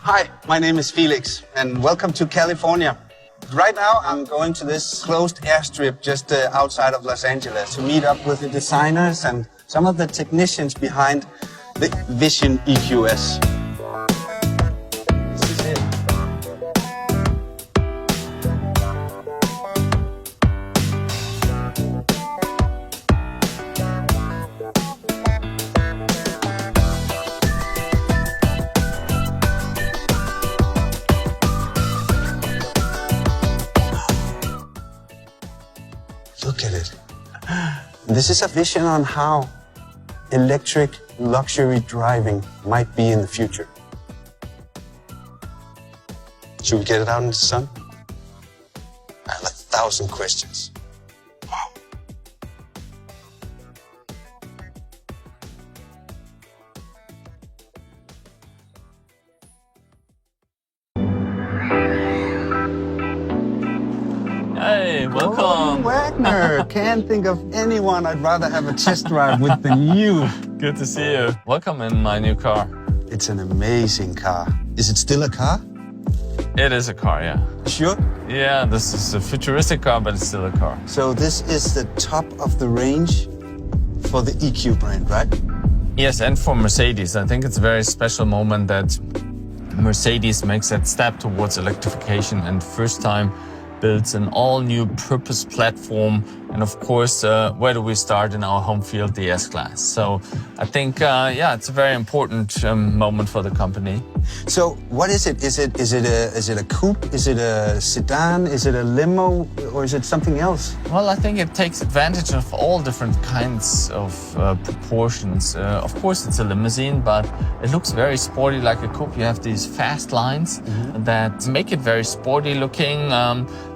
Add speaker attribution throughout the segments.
Speaker 1: Hi, my name is Felix, and welcome to California. Right now, I'm going to this closed airstrip just outside of Los Angeles to meet up with the designers and some of the technicians behind the Vision EQS. This is it. Look at it. This is a vision on how electric luxury driving might be in the future. Should we get it out in the sun? I have 1,000 questions. Wow.
Speaker 2: Hey, welcome.
Speaker 1: Wagner, can't think of anyone I'd rather have a test drive with than you.
Speaker 2: Good to see you. Welcome in my new car.
Speaker 1: It's an amazing car. Is it still a car?
Speaker 2: It is a car, yeah.
Speaker 1: Sure.
Speaker 2: Yeah, this is a futuristic car, but it's still a car.
Speaker 1: So this is the top of the range for the EQ brand, right?
Speaker 2: Yes, and for Mercedes. I think it's a very special moment that Mercedes makes that step towards electrification and first time builds an all-new purpose platform. And of course, where do we start in our home field? The S-Class. So I think, yeah, it's a very important moment for the company.
Speaker 1: So what is it? Is it a coupe? Is it a sedan? Is it a limo? Or is it something else?
Speaker 2: Well, I think it takes advantage of all different kinds of proportions. Of course, it's a limousine, but it looks very sporty like a coupe. You have these fast lines that make it very sporty looking.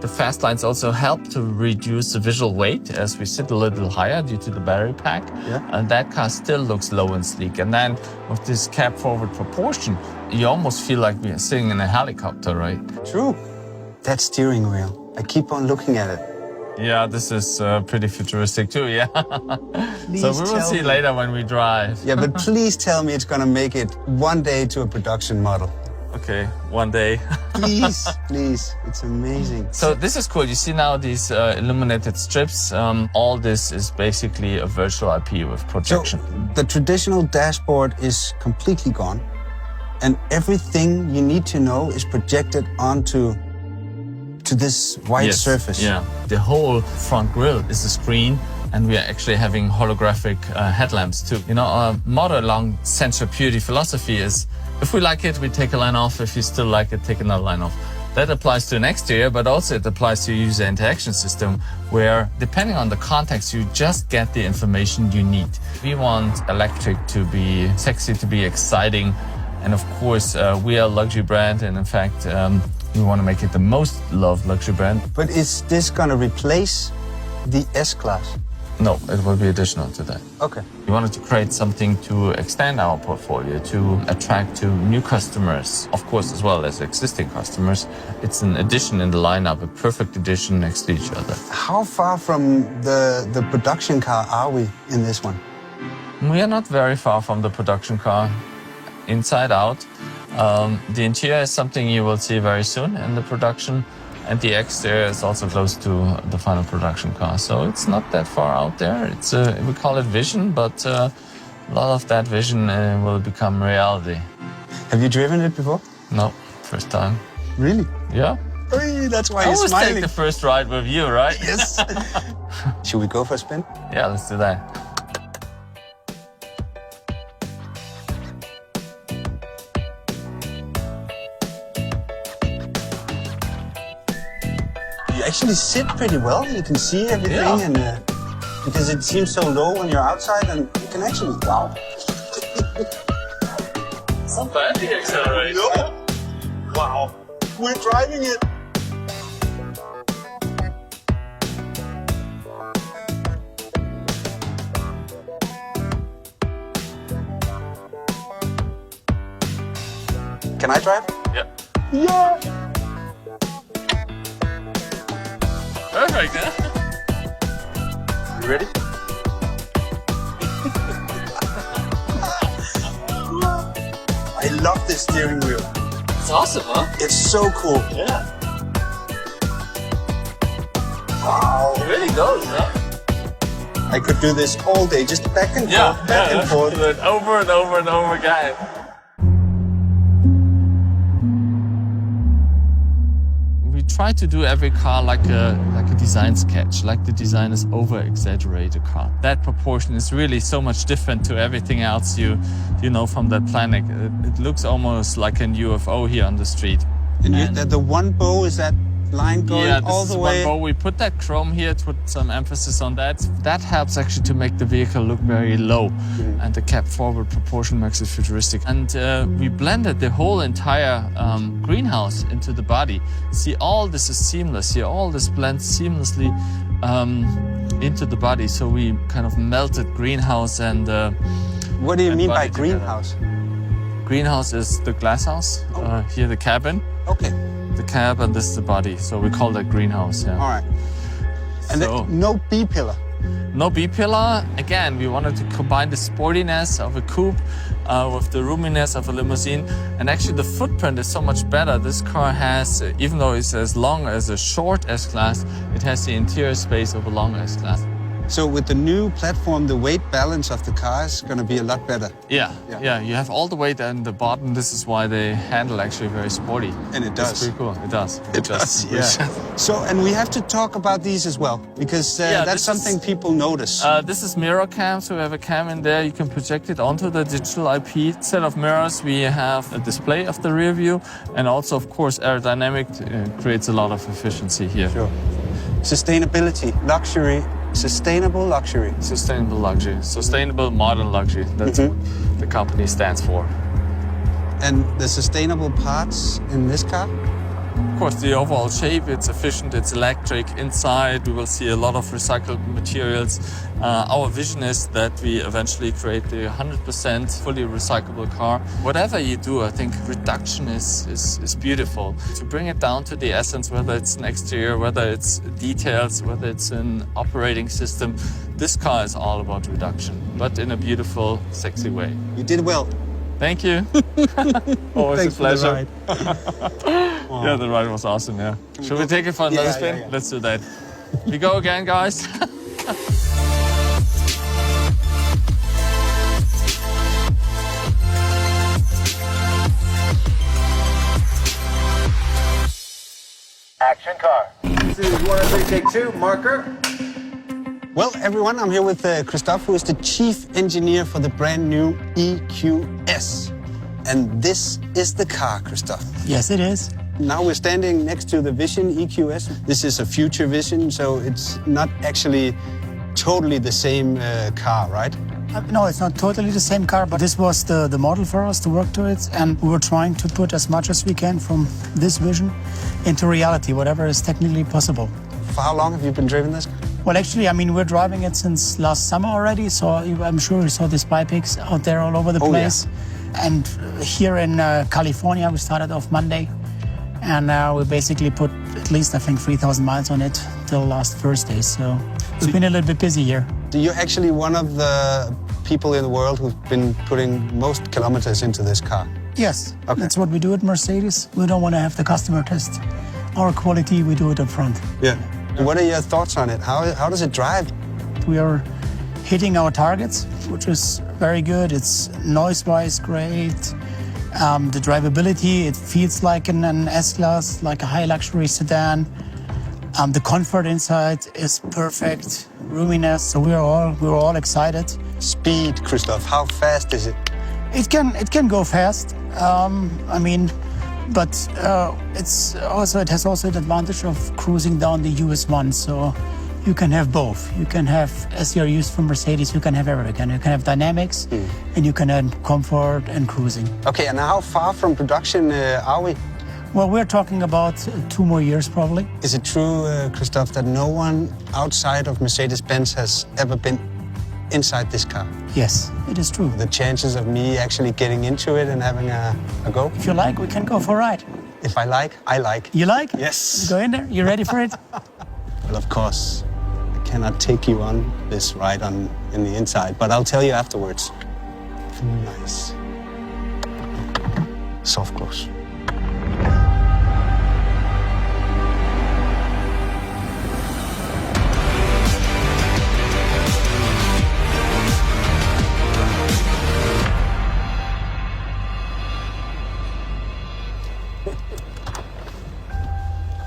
Speaker 2: The fast lines also help to reduce the visual weight as we sit a little higher due to the battery pack.
Speaker 1: Yeah.
Speaker 2: And that car still looks low and sleek. And then with this cab forward proportion, you almost feel like we're sitting in a helicopter, right?
Speaker 1: True. That steering wheel. I keep on looking at it.
Speaker 2: Yeah, this is pretty futuristic too, yeah.
Speaker 1: Please
Speaker 2: So we will
Speaker 1: tell
Speaker 2: see
Speaker 1: me.
Speaker 2: later when we drive.
Speaker 1: Yeah, but please tell me it's gonna make it one day to a production model.
Speaker 2: Okay, one day.
Speaker 1: Please, please. It's amazing.
Speaker 2: So this is cool. You see now these illuminated strips. All this is basically a virtual IP with projection.
Speaker 1: So the traditional dashboard is completely gone, and everything you need to know is projected onto this white surface.
Speaker 2: Yeah, the whole front grille is a screen, and we are actually having holographic headlamps too. You know, our motto along sensor purity philosophy is, if we like it, we take a line off. If you still like it, take another line off. That applies to an exterior, but also it applies to a user interaction system where, depending on the context, you just get the information you need. We want electric to be sexy, to be exciting. And of course, we are a luxury brand. And in fact, we want to make it the most loved luxury brand.
Speaker 1: But is this gonna replace the S-Class?
Speaker 2: No, it will be additional to that.
Speaker 1: Okay.
Speaker 2: We wanted to create something to extend our portfolio, to attract to new customers, of course, as well as existing customers. It's an addition in the lineup, a perfect addition next to each other.
Speaker 1: How far from the production car are we in this one?
Speaker 2: We are not very far from the production car, inside out. The interior is something you will see very soon in the production. And the exterior is also close to the final production car. So it's not that far out there. It's we call it vision, but a lot of that vision will become reality.
Speaker 1: Have you driven it before?
Speaker 2: No, first time.
Speaker 1: Really?
Speaker 2: Yeah.
Speaker 1: Hey, that's why
Speaker 2: I
Speaker 1: you're
Speaker 2: always
Speaker 1: smiling.
Speaker 2: take the first ride with you, right?
Speaker 1: Yes. Should we go for a spin?
Speaker 2: Yeah, let's do that.
Speaker 1: You actually sit pretty well. You can see everything,
Speaker 2: Yeah.
Speaker 1: and because it seems so low when you're outside, and you can actually wow.
Speaker 2: It's not bad, the acceleration.
Speaker 1: No. Wow. We're driving it. Can I drive?
Speaker 2: Yeah.
Speaker 1: Yeah.
Speaker 2: Perfect, huh?
Speaker 1: You ready? I love this steering wheel.
Speaker 2: It's awesome, huh?
Speaker 1: It's so cool.
Speaker 2: Yeah.
Speaker 1: Wow.
Speaker 2: It really goes, huh?
Speaker 1: I could do this all day, just back and forth, back and forth.
Speaker 2: Do it over and over and over again. We try to do every car like a design sketch, like the designers over-exaggerate a car. That proportion is really so much different to everything else you know from that planet. It looks almost like a UFO here on the street.
Speaker 1: And the one bow, is that line going all the way?
Speaker 2: One bow. We put that chrome here to put some emphasis on that. That helps actually to make the vehicle look very low, and the cab forward proportion makes it futuristic. And we blended the whole entire greenhouse into the body. See, all this is seamless here. All this blends seamlessly into the body. So we kind of melted greenhouse and.
Speaker 1: What do you mean by
Speaker 2: together.
Speaker 1: greenhouse?
Speaker 2: Greenhouse is the glass house. Here the cabin.
Speaker 1: Okay.
Speaker 2: The cab, and this is the body, so we call that greenhouse. Yeah.
Speaker 1: All right. And
Speaker 2: So-
Speaker 1: no B-pillar.
Speaker 2: No B-pillar. Again, we wanted to combine the sportiness of a coupe with the roominess of a limousine. And actually, the footprint is so much better. This car has, even though it's as long as a short S-Class, it has the interior space of a long S-Class.
Speaker 1: So with the new platform, the weight balance of the car is going to be a lot better.
Speaker 2: Yeah. You have all the weight in the bottom. This is why the handle actually very sporty.
Speaker 1: And it does.
Speaker 2: It's pretty cool. It does.
Speaker 1: It does, yeah. So, and we have to talk about these as well, because that's
Speaker 2: this
Speaker 1: something
Speaker 2: is-
Speaker 1: people notice.
Speaker 2: This is mirror cam, so we have a cam in there. You can project it onto the digital IP. Instead of mirrors, we have a display of the rear view, and also, of course, aerodynamic creates a lot of efficiency here.
Speaker 1: Sure. Sustainability, luxury, sustainable luxury.
Speaker 2: Sustainable luxury, sustainable modern luxury. That's what the company stands for.
Speaker 1: And the sustainable parts in this car?
Speaker 2: Of course, the overall shape, it's efficient, it's electric. Inside, we will see a lot of recycled materials. Our vision is that we eventually create the 100% fully recyclable car. Whatever you do, I think reduction is beautiful. To bring it down to the essence, whether it's an exterior, whether it's details, whether it's an operating system, this car is all about reduction, but in a beautiful, sexy way.
Speaker 1: You did well.
Speaker 2: Thank you. Always
Speaker 1: Thanks
Speaker 2: a pleasure.
Speaker 1: for the ride.
Speaker 2: Yeah, the ride was awesome, yeah. Should we take it for another spin?
Speaker 1: Yeah.
Speaker 2: Let's do that. We go again, guys.
Speaker 3: Action car. This is 103, take 2, marker.
Speaker 1: Well, everyone, I'm here with Christoph, who is the chief engineer for the brand new EQS. And this is the car, Christoph.
Speaker 4: Yes, it is.
Speaker 1: Now we're standing next to the Vision EQS. This is a future Vision, so it's not actually totally the same car, right?
Speaker 4: No, it's not totally the same car, but this was the model for us to work to it. And we were trying to put as much as we can from this vision into reality, whatever is technically possible.
Speaker 1: For how long have you been driving this car?
Speaker 4: Well, actually, I mean, we're driving it since last summer already, so I'm sure you saw the spy pigs out there all over the place.
Speaker 1: Yeah.
Speaker 4: And here in California, we started off Monday, and we basically put at least, I think, 3,000 miles on it till last Thursday. So it's been a little bit busy here.
Speaker 1: So you're actually one of the people in the world who've been putting most kilometers into this car.
Speaker 4: Yes,
Speaker 1: Okay.
Speaker 4: That's what we do at Mercedes. We don't want to have the customer test our quality, we do it up front.
Speaker 1: Yeah. What are your thoughts on it? How does it drive?
Speaker 4: We are hitting our targets, which is very good. It's noise-wise great. The drivability, it feels like an S-Class, like a high luxury sedan. The comfort inside is perfect, roominess, so we're all excited.
Speaker 1: Speed, Christoph, how fast is it?
Speaker 4: It can go fast. I mean, but it has also the advantage of cruising down the US1. So you can have both. You can have, as you're used from Mercedes, you can have everything. You can have dynamics, and you can have comfort and cruising.
Speaker 1: Okay, and how far from production are we?
Speaker 4: Well, we're talking about 2 more years probably.
Speaker 1: Is it true, Christoph, that no one outside of Mercedes-Benz has ever been inside this car?
Speaker 4: Yes, it is true.
Speaker 1: The chances of me actually getting into it and having a go?
Speaker 4: If you like, we can go for a ride.
Speaker 1: If I like, I like.
Speaker 4: You like?
Speaker 1: Yes.
Speaker 4: Go in there. You ready for it?
Speaker 1: Well, of course, I cannot take you on this ride in the inside, but I'll tell you afterwards. Nice. Soft close.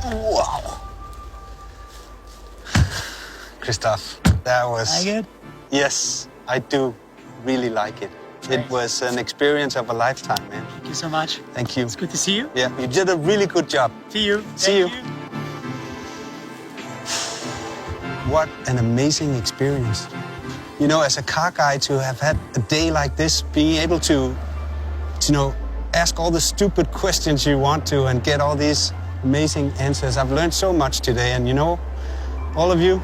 Speaker 1: Wow. Christoph, that was...
Speaker 4: Like it?
Speaker 1: Yes, I do really like it. It was an experience of a lifetime, man.
Speaker 4: Thank you so much.
Speaker 1: Thank you.
Speaker 4: It's good to see you.
Speaker 1: Yeah, you did a really good job.
Speaker 4: See you.
Speaker 1: See you.
Speaker 4: Thank
Speaker 1: What an amazing experience. You know, as a car guy, to have had a day like this, being able to ask all the stupid questions you want to and get all these amazing answers. I've learned so much today, and you know, all of you,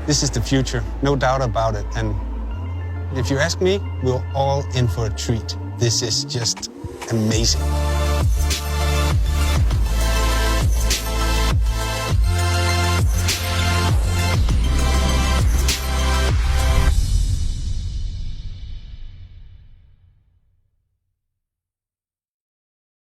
Speaker 1: this is the future, no doubt about it. And if you ask me, we're all in for a treat. This is just amazing.